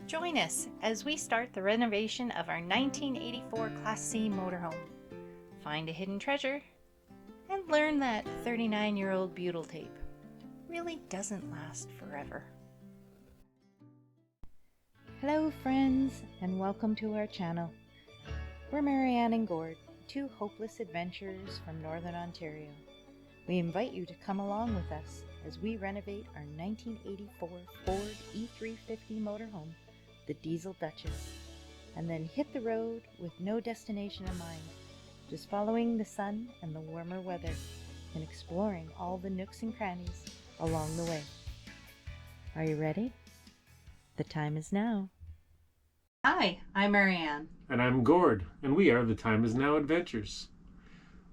Join us as we start the renovation of our 1984 Class C motorhome. Find a hidden treasure and learn that 39-year-old butyl tape really doesn't last forever. Hello friends, and welcome to our channel. We're Marianne and Gord, two hopeless adventurers from Northern Ontario. We invite you to come along with us as we renovate our 1984 Ford E350 motorhome, the Diesel Duchess, and then hit the road with no destination in mind, just following the sun and the warmer weather and exploring all the nooks and crannies along the way. Are you ready? The time is now. Hi, I'm Marianne. And I'm Gord, and we are the Time Is Now Adventures.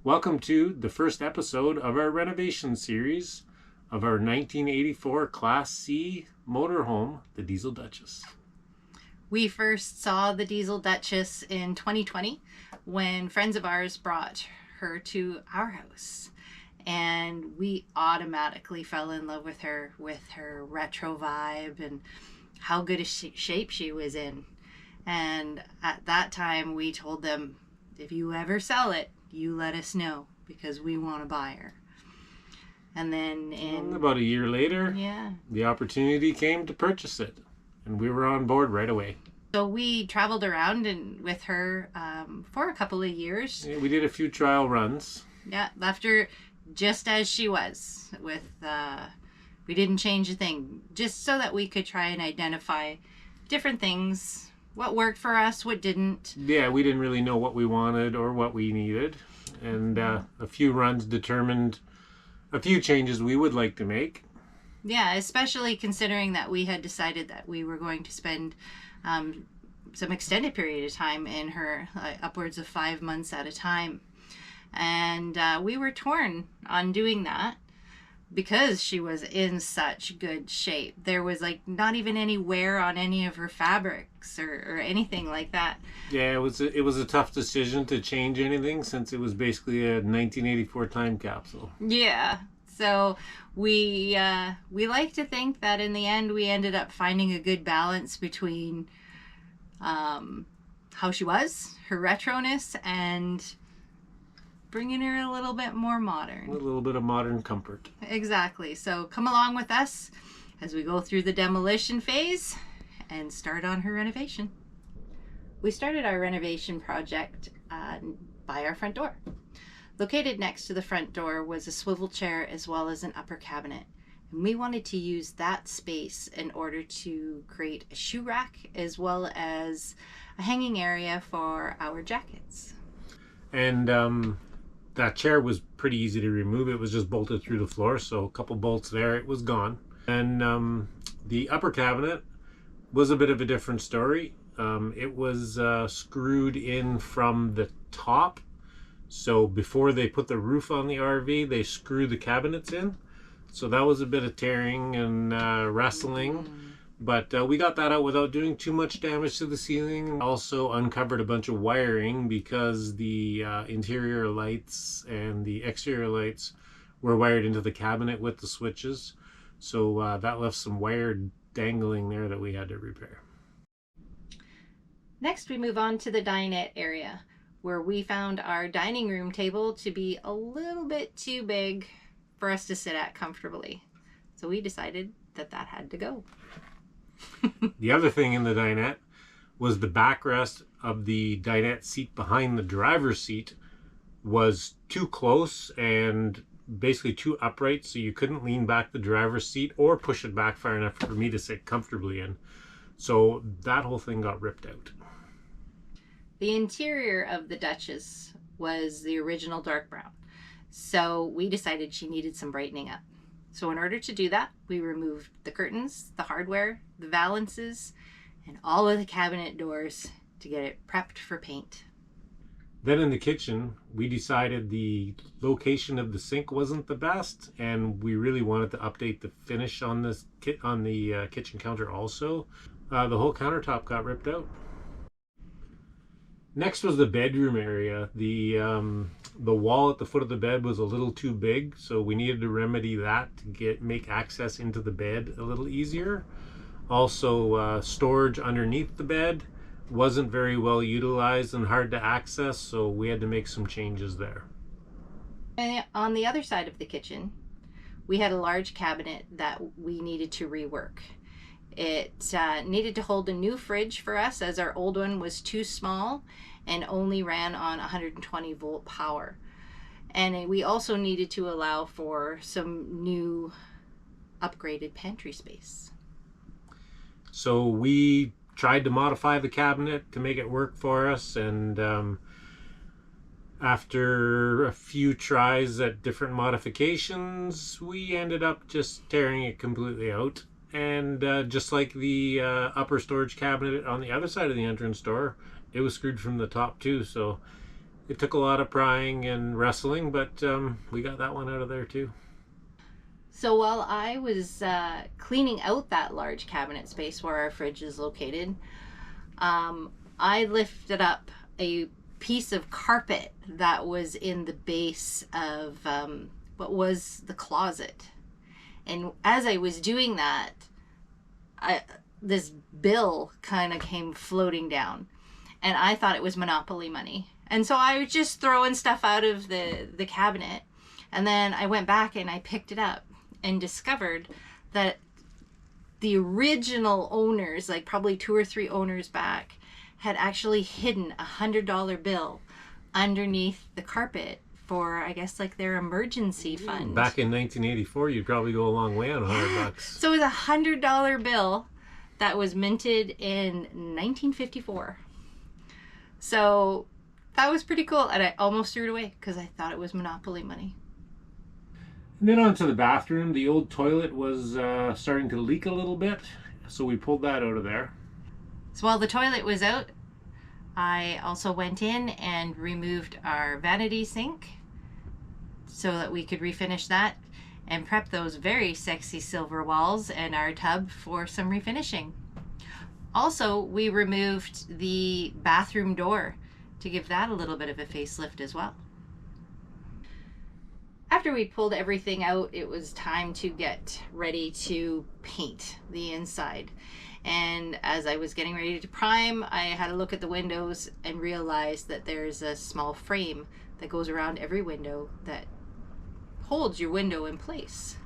Welcome to the first episode of our renovation series of our 1984 Class C motorhome, the Diesel Duchess. We first saw the Diesel Duchess in 2020 when friends of ours brought her to our house. And we automatically fell in love with her retro vibe and how good a shape she was in. And at that time, we told them, if you ever sell it, you let us know because we want to buy her. And then about a year later, the opportunity came to purchase it. And we were on board right away. So we traveled around with her for a couple of years. Yeah, we did a few trial runs. Yeah, left her just as she was. We didn't change a thing, just so that we could try and identify different things, what worked for us, what didn't. Yeah, we didn't really know what we wanted or what we needed. And a few runs determined a few changes we would like to make. Yeah, especially considering that we had decided that we were going to spend some extended period of time in her, upwards of 5 months at a time. And we were torn on doing that because she was in such good shape. There was not even any wear on any of her fabrics or anything like that. Yeah, it was a tough decision to change anything since it was basically a 1984 time capsule. Yeah. So we like to think that in the end we ended up finding a good balance between how she was, her retroness, and bringing her a little bit more modern. A little bit of modern comfort. Exactly. So come along with us as we go through the demolition phase and start on her renovation. We started our renovation project by our front door. Located next to the front door was a swivel chair as well as an upper cabinet. And we wanted to use that space in order to create a shoe rack as well as a hanging area for our jackets. And that chair was pretty easy to remove. It was just bolted through the floor, so a couple bolts there, it was gone. And the upper cabinet was a bit of a different story. It was screwed in from the top. So before they put the roof on the RV, they screwed the cabinets in. So that was a bit of tearing and wrestling. But we got that out without doing too much damage to the ceiling. Also uncovered a bunch of wiring because the interior lights and the exterior lights were wired into the cabinet with the switches. So that left some wire dangling there that we had to repair. Next, we move on to the dinette area, where we found our dining room table to be a little bit too big for us to sit at comfortably. So we decided that had to go. The other thing in the dinette was the backrest of the dinette seat behind the driver's seat was too close and basically too upright, so you couldn't lean back the driver's seat or push it back far enough for me to sit comfortably in. So that whole thing got ripped out. The interior of the Duchess was the original dark brown, so we decided she needed some brightening up. So in order to do that, we removed the curtains, the hardware, the valances, and all of the cabinet doors to get it prepped for paint. Then in the kitchen, we decided the location of the sink wasn't the best, and we really wanted to update the finish on the kitchen counter also. The whole countertop got ripped out. Next was the bedroom area. The wall at the foot of the bed was a little too big, so we needed to remedy that to make access into the bed a little easier. Also, storage underneath the bed wasn't very well utilized and hard to access, so we had to make some changes there. And on the other side of the kitchen, we had a large cabinet that we needed to rework. It needed to hold a new fridge for us, as our old one was too small and only ran on 120 volt power. And we also needed to allow for some new upgraded pantry space. So we tried to modify the cabinet to make it work for us, and after a few tries at different modifications, we ended up just tearing it completely out. And just like the upper storage cabinet on the other side of the entrance door, it was screwed from the top too. So it took a lot of prying and wrestling, but we got that one out of there too. So while I was cleaning out that large cabinet space where our fridge is located, I lifted up a piece of carpet that was in the base of what was the closet. And as I was doing that, this bill kind of came floating down, and I thought it was Monopoly money. And so I was just throwing stuff out of the cabinet, and then I went back and I picked it up and discovered that the original owners, like probably 2 or 3 owners back, had actually hidden $100 bill underneath the carpet for, I guess, like their emergency fund. Back in 1984, you'd probably go a long way on $100. So it was $100 bill that was minted in 1954. So that was pretty cool, and I almost threw it away because I thought it was Monopoly money. And then onto the bathroom. The old toilet was starting to leak a little bit, so we pulled that out of there. So while the toilet was out, I also went in and removed our vanity sink so that we could refinish that and prep those very sexy silver walls and our tub for some refinishing. Also, we removed the bathroom door to give that a little bit of a facelift as well. After we pulled everything out, it was time to get ready to paint the inside. And as I was getting ready to prime, I had a look at the windows and realized that there's a small frame that goes around every window that holds your window in place.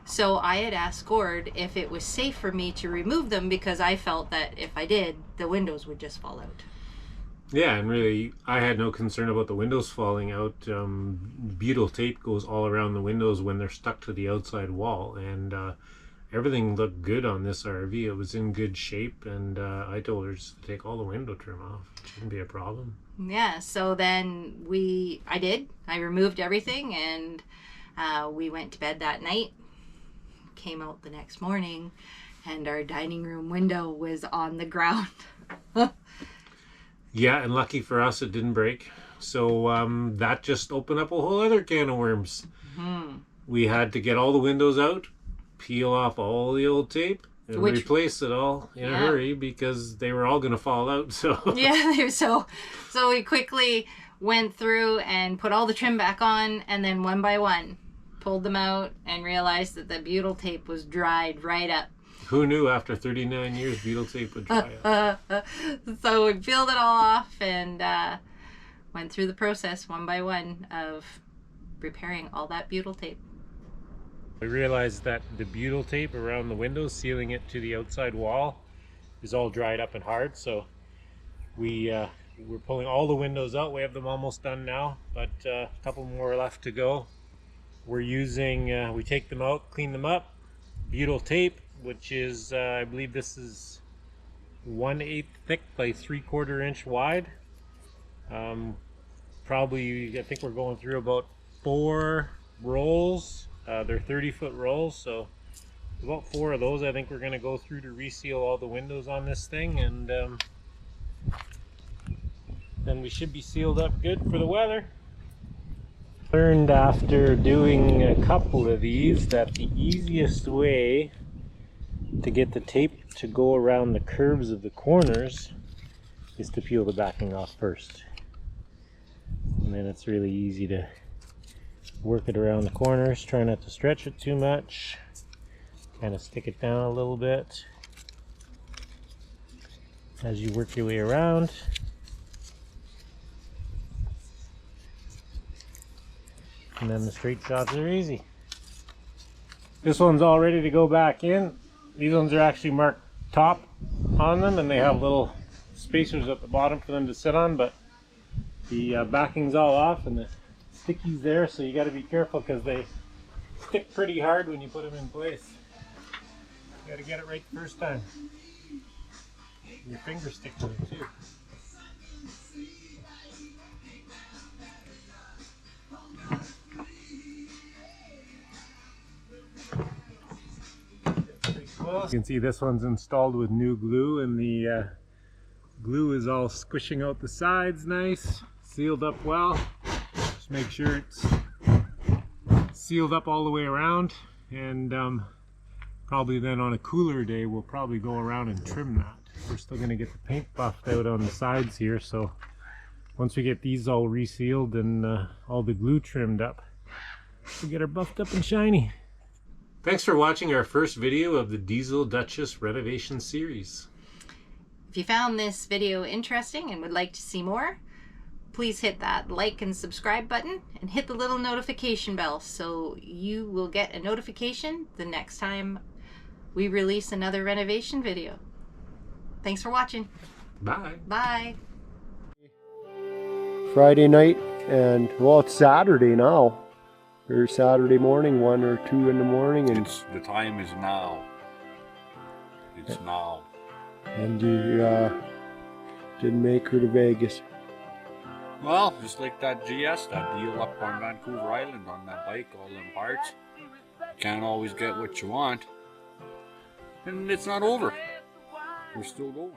So I had asked Gord if it was safe for me to remove them, because I felt that if I did, the windows would just fall out. Yeah, and really, I had no concern about the windows falling out. Butyl tape goes all around the windows when they're stuck to the outside wall, and everything looked good on this RV. It was in good shape, and I told her just to take all the window trim off. It shouldn't be a problem. Yeah, so then I did. I removed everything, and we went to bed that night. Came out the next morning, and our dining room window was on the ground. Yeah, and lucky for us, it didn't break. So that just opened up a whole other can of worms. Mm-hmm. We had to get all the windows out, peel off all the old tape, and replace it all in a hurry, because they were all going to fall out. So yeah, so we quickly went through and put all the trim back on, and then one by one pulled them out and realized that the butyl tape was dried right up. Who knew after 39 years butyl tape would dry up? So we peeled it all off and went through the process one by one of repairing all that butyl tape. We realized that the butyl tape around the windows, sealing it to the outside wall, is all dried up and hard. So we're pulling all the windows out. We have them almost done now, but a couple more left to go. We're using, we take them out, clean them up, butyl tape, which is, I believe this is 1/8 thick by 3/4 inch wide. Probably, I think we're going through about 4 rolls. They're 30-foot rolls, so about 4 of those I think we're going to go through to reseal all the windows on this thing, and then we should be sealed up good for the weather. Learned after doing a couple of these that the easiest way to get the tape to go around the curves of the corners is to peel the backing off first. And then it's really easy to work it around the corners. Try not to stretch it too much. Kind of stick it down a little bit. as you work your way around. And then the straight shots are easy. This one's all ready to go back in. These ones are actually marked top on them, and they have little spacers at the bottom for them to sit on, but the backing's all off and the sticky's there, so you got to be careful because they stick pretty hard when you put them in place. You got to get it right the first time. Your fingers stick to it too. You can see this one's installed with new glue, and the glue is all squishing out the sides nice, sealed up well. Just make sure it's sealed up all the way around, and probably then on a cooler day we'll probably go around and trim that. We're still going to get the paint buffed out on the sides here, so once we get these all resealed and all the glue trimmed up, we'll get her buffed up and shiny. Thanks for watching our first video of the Diesel Duchess renovation series. If you found this video interesting and would like to see more, please hit that like and subscribe button and hit the little notification bell so you will get a notification the next time we release another renovation video. Thanks for watching. Bye. Bye. Friday night, and well, it's Saturday now. Or Saturday morning, 1 or 2 in the morning, and The time is now. It's now. and you didn't make her to Vegas. Well, just like that GS, that deal up on Vancouver Island on that bike, all them parts. You can't always get what you want. And it's not over. We're still going.